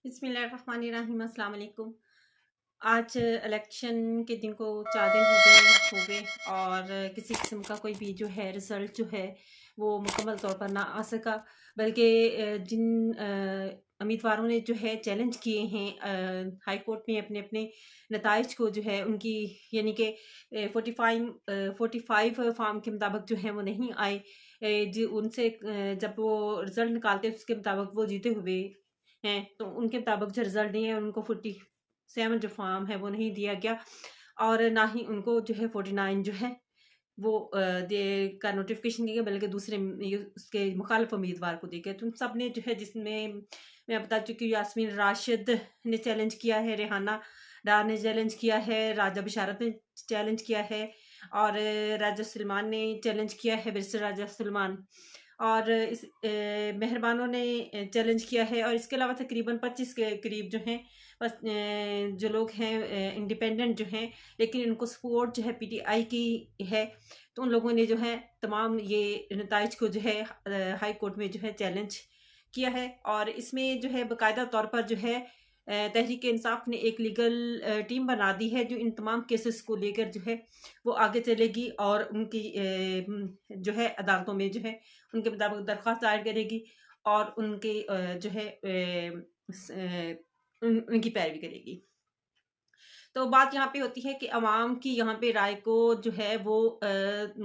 बिस्मिल्लाहिर्रहमानिर्रहीम, अस्सलाम वालेकुम। आज इलेक्शन के दिन को 4 दिन हो गए और किसी किस्म का कोई भी जो है रिज़ल्ट जो है वो मुकम्मल तौर पर ना आ सका। बल्कि जिन उम्मीदवारों ने जो है चैलेंज किए हैं हाई कोर्ट में अपने-अपने नताइज को जो है उनकी यानी कि 45 फार्म के मुताबिक जो है वो नहीं आए। जी उनसे जब वो रिज़ल्ट निकालते हैं उसके मुताबिक वो जीते हुए हैं, तो उनके मुताबिक जो रिज़ल्ट दिए हैं उनको 47 जो फ़ॉर्म है वो नहीं दिया गया और ना ही उनको जो है 49 जो है वो दे का नोटिफ़िकेशन दिया गया, बल्कि दूसरे ये उसके मुखालिफ उम्मीदवार को दिया गया। तो उन सब ने जो है जिसमें मैं बता चुकी हूँ यास्मीन राशिद ने चैलेंज किया है, रेहाना डार ने चैलेंज किया है, राजा बशारत ने चैलेंज किया है और राजा सलमान ने चैलेंज किया है, बैरिस्टर राजा सलमान। और इस मेहरबानों ने चैलेंज किया है और इसके अलावा तकरीबन 25 के करीब जो हैं बस जो लोग हैं इंडिपेंडेंट जो हैं, लेकिन इनको सपोर्ट जो है पीटीआई की है। तो उन लोगों ने जो है तमाम ये नताइज को जो है हाई कोर्ट में जो है चैलेंज किया है और इसमें जो है बाकायदा तौर पर जो है तहरीक इंसाफ ने एक लीगल टीम बना दी है जो इन तमाम केसेस को लेकर जो है वो आगे चलेगी और उनकी जो है अदालतों में जो है उनके मुताबिक दरख्वास्त दायर करेगी और उनके जो है उनकी पैरवी करेगी। तो बात यहाँ पे होती है कि अवाम की यहाँ पे राय को जो है वो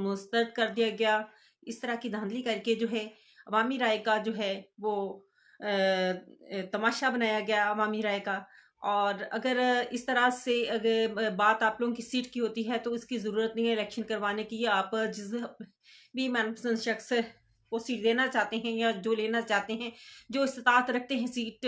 मुस्तरद कर दिया गया। इस तरह की धांधली करके जो है अवामी राय का जो है वो तमाशा बनाया गया अवामी राय का। और अगर इस तरह से अगर बात आप लोगों की सीट की होती है तो इसकी ज़रूरत नहीं है इलेक्शन करवाने की। आप जिस भी मनपसंद शख्स को सीट देना चाहते हैं या जो लेना चाहते हैं, जो इस्तात रखते हैं सीट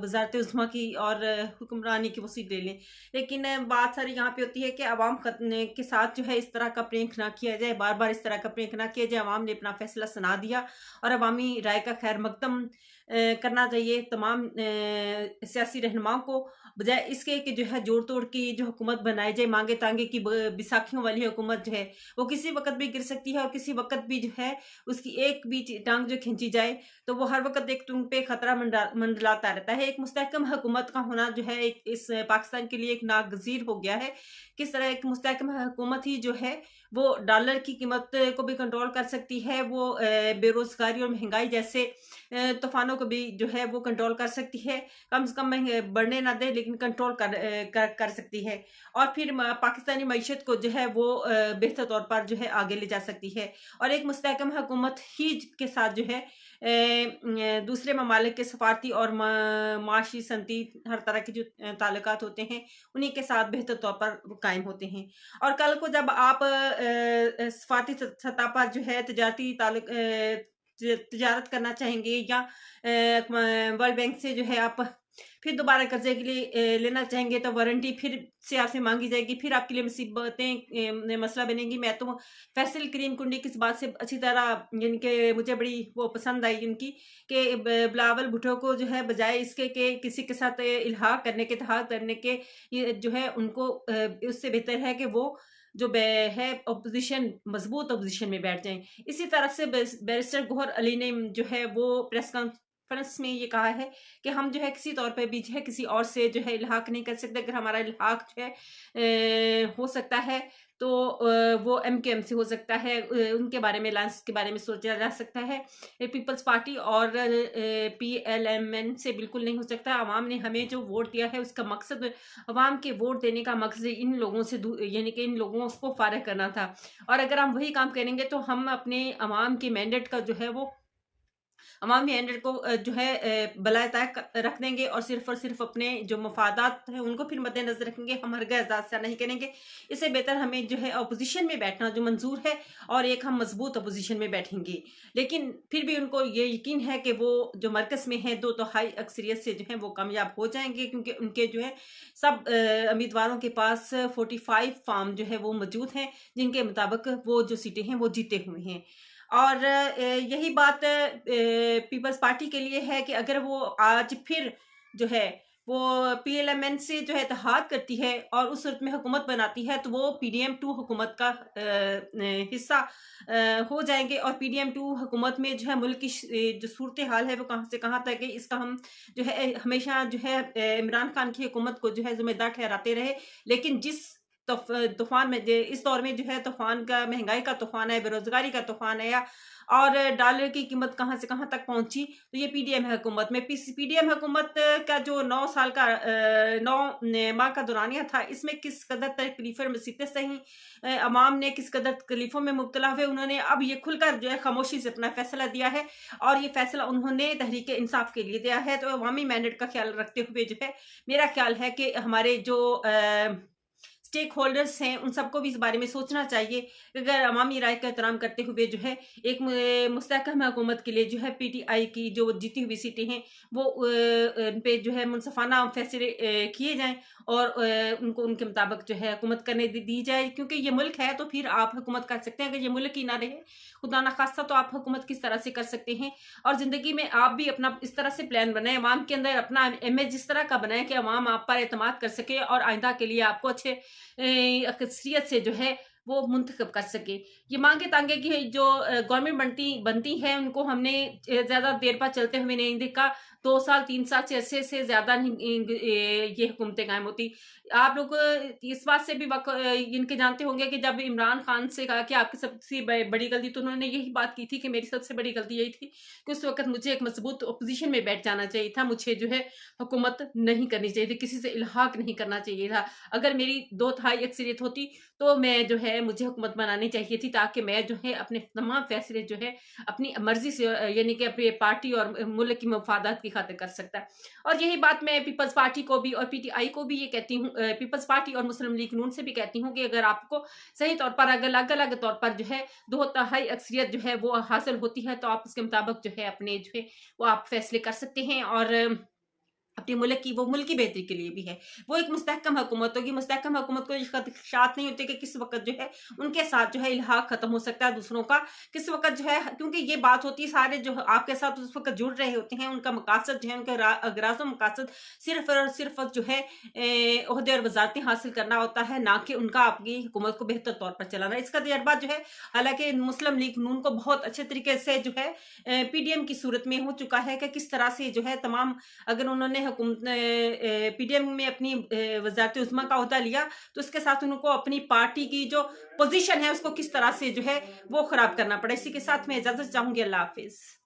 वज़ारत उज़्मा की और हुक्मरानी की, वो सीट ले लें। लेकिन बात सारी यहाँ पे होती है कि अवाम के साथ जो है इस तरह का प्रैंक ना किया जाए, बार-बार इस तरह का प्रैंक ना किया जाए। अवाम ने अपना फैसला सुना दिया और अवामी राय का खैर मकदम करना चाहिए तमाम सियासी रहनुमाओं को, बजाय इसके कि जो है जोड़-तोड़ की जो हुकूमत बनाई जाए, मांगे-तांगे की बिसाखियों वाली हुकूमत जो है, वो किसी वक़्त भी गिर सकती है और किसी वक़्त भी जो है उसकी एक भी टाँग जो खींची जाए, तो वो हर वक़्त एक तुम पे खतरा मंडलाता रहता है। एक मुस्तहकम हुकूमत का होना जो है एक इस पाकिस्तान के लिए एक नागज़ीर हो गया है। किस तरह एक मुस्तहकम हुकूमत ही जो है वो डॉलर की कीमत को भी कंट्रोल कर सकती है, वो बेरोज़गारी और महँगाई जैसे तूफ़ानों को भी जो है वो कंट्रोल कर सकती है। कम से कम बढ़ने ना दे, लेकिन कंट्रोल कर सकती है और फिर पाकिस्तानी मईशत को जो है वो बेहतर तौर पर जो है आगे ले जा सकती है और एक मुस्तहकम हुकूमत ही के साथ जो है दूसरे ममालिक के सफारती और माशी सनती हर तरह के जो ताल्लुकात होते हैं उन्हीं के साथ बेहतर तौर पर कायम होते हैं। और कल को जब आप सफारती सतह पर जो है तजारती तिजारत करना चाहेंगे या वर्ल्ड बैंक से जो है आप फिर दोबारा कर्जे के लिए लेना चाहेंगे तो वारंटी फिर से आपसे मांगी जाएगी, फिर आपके लिए मुसीबतें मसला बनेगी। मैं तो फैसल करीम कुंडी की इस बात से अच्छी तरह यानी कि मुझे बड़ी वो पसंद आई उनकी कि बिलावल भुट्टो को जो है बजाय इसके कि किसी के साथ इल्हाक करने के इत्तेहाद करने के ये जो है उनको उससे बेहतर है कि वो जो है अपोजिशन मजबूत अपोजिशन में बैठ जाएं। इसी तरह से बैरिस्टर गौहर अली ने जो है वो प्रेस कॉन्फ्रेंस में ये कहा है कि हम जो है किसी तौर पे भी जो है किसी और से जो है इल्हाक नहीं कर सकते। अगर हमारा इल्हाक जो है हो सकता है तो वो एमकेएम से हो सकता है, उनके बारे में अलायंस के बारे में सोचा जा सकता है। पीपल्स पार्टी और पीएलएमएन से बिल्कुल नहीं हो सकता। अवाम ने हमें जो वोट दिया है उसका मकसद अवाम के वोट देने का मकसद इन लोगों से यानी कि इन लोगों को फारिग करना था और अगर हम वही काम करेंगे तो हम अपने अवाम के मैंडेट का जो है वो अवामी मैंडेट को जो है बलाए ताक रख देंगे और सिर्फ अपने जो मफादात हैं उनको फिर मद्देनजर रखेंगे। हम हरगिज़ ऐसा नहीं करेंगे। इससे बेहतर हमें जो है अपोजिशन में बैठना जो मंजूर है और एक हम मजबूत अपोजिशन में बैठेंगे। लेकिन फिर भी उनको ये यकीन है कि वो जो मरकज़ में है 2 तिहाई अक्सरियत से जो है वो कामयाब हो जाएंगे, क्योंकि उनके जो है सब उम्मीदवारों के पास 45 फार्म जो है वो मौजूद हैं जिनके मुताबिक वो जो सीटें हैं वो जीते हुए हैं। और यही बात पीपल्स पार्टी के लिए है कि अगर वो आज फिर जो है वो पीएलएमएन से जो है इत्तेहाद करती है और उस सूरत में हुकूमत बनाती है, तो वो पीडीएम-2 हुकूमत का हिस्सा हो जाएँगे और पीडीएम-2 हुकूमत में जो है मुल्क की जो सूरत-ए-हाल है वो कहाँ से कहाँ तक है, इसका हम जो है हमेशा जो है इमरान खान की हुकूमत को जो है ज़िम्मेदार ठहराते रहे। लेकिन जिस तूफ़ान में इस दौर में जो है तूफ़ान का महँगाई का तूफ़ान है, बेरोज़गारी का तूफ़ान है या और डॉलर की कीमत कहाँ से कहाँ तक पहुँची, तो ये पीडीएम हुकूमत में पीडीएम हुकूमत का जो 9 साल का 9 माह का दौरानिया था, इसमें किस कदर तकलीफ़ें मुसीबतें सही, अवाम ने किस कदर तकलीफ़ों में मुब्तला हुए, उन्होंने अब ये खुलकर जो है खामोशी से अपना फ़ैसला दिया है और ये फ़ैसला उन्होंने तहरीक-ए-इंसाफ़ के लिए दिया है। तो अवामी मैंडेट का ख़्याल रखते हुए जो है, मेरा ख़्याल है कि हमारे जो स्टेक होल्डर्स हैं, उन सबको भी इस बारे में सोचना चाहिए। अगर अवामी राय का एहतराम करते हुए जो है एक मुस्तहकम हुकूमत के लिए जो है पीटीआई की जो जीती हुई सीटें हैं, वो उन पे जो है मुनसफ़ाना फ़ैसले किए जाएँ और उनको उनके मुताबिक जो है हुकूमत करने दी जाए, क्योंकि ये मुल्क है तो फिर आप हुकूमत कर सकते हैं। अगर ये मुल्क ही ना रहे, खुदा ना ख़ास्ता, तो आप हुकूमत किस तरह से कर सकते हैं? और ज़िंदगी में आप भी अपना इस तरह से प्लान बनाएँ, अवाम के अंदर अपना इमेज इस तरह का बनाएँ कि अवाम आप पर एतमाद कर सके और आइंदा के लिए आपको अच्छे अक्सरियत से जो है वो मुंतखब कर सके। ये मांगे-तांगे की जो गवर्नमेंट बनती है, उनको हमने ज़्यादा देर पर चलते हुए नहीं देखा। 2 साल 3 साल से अरसे से ज़्यादा नहीं ये हुकूमतें कायम होती। आप लोग इस बात से भी इनके जानते होंगे कि जब इमरान खान से कहा कि आपकी सबसे बड़ी गलती, तो उन्होंने यही बात की थी कि मेरी सबसे बड़ी गलती यही थी कि उस वक़्त मुझे एक मज़बूत अपोज़िशन में बैठ जाना चाहिए था। मुझे जो है हुकूमत नहीं करनी चाहिए थी, किसी से इल्हाक नहीं करना चाहिए था। अगर मेरी 2 तिहाई अक्सरियत होती, तो मैं जो है मुझे हुकूमत बनानी चाहिए थी, ताकि मैं जो है अपने तमाम फ़ैसले जो है अपनी मर्ज़ी से यानी कि अपनी पार्टी और मुल्क की मफादात की खातिर कर सकता है। और यही बात मैं पीपल्स पार्टी को भी और पीटीआई को भी ये कहती हूँ, पीपल्स पार्टी और मुस्लिम लीग नून से भी कहती हूँ कि अगर आपको सही तौर पर अगर अलग-अलग तौर पर जो है 2 तिहाई अक्सरियत जो है वो हासिल होती है, तो आप उसके मुताबिक जो है अपने जो है वो आप फ़ैसले कर सकते हैं और अपने मुल्क की वो मुल्क की बेहतरी के लिए भी है। वो एक मुस्तहकम हुकूमत होगी, मुस्तहकम हुकूमत को ये खदशात नहीं होते कि किस वक़्त जो है उनके साथ जो है इल्हाक ख़त्म हो सकता है दूसरों का, किस वक़्त जो है, क्योंकि ये बात होती है सारे जो आपके साथ उस वक़्त जुड़ रहे होते हैं, उनका मकासद जो है, उनका अगराज़ व मकासद सिर्फ़ और सिर्फ़ जो है ओहदे और वज़ारतें हासिल करना होता है, ना कि उनका आपकी हुकूमत को बेहतर तौर पर चलाना। इसका तजर्बा जो है हालाँकि मुस्लिम लीग नून को बहुत अच्छे तरीके से जो है पीडीएम की सूरत में हो चुका है कि किस तरह से जो है तमाम, अगर उन्होंने हुकूमत पीडीएम में अपनी वज़ारत उज़्मा का ओहदा लिया, तो उसके साथ उनको अपनी पार्टी की जो पोज़ीशन है उसको किस तरह से जो है वो ख़राब करना पड़ा। इसी के साथ मैं इजाज़त चाहूँगी। अल्लाह हाफ़िज़।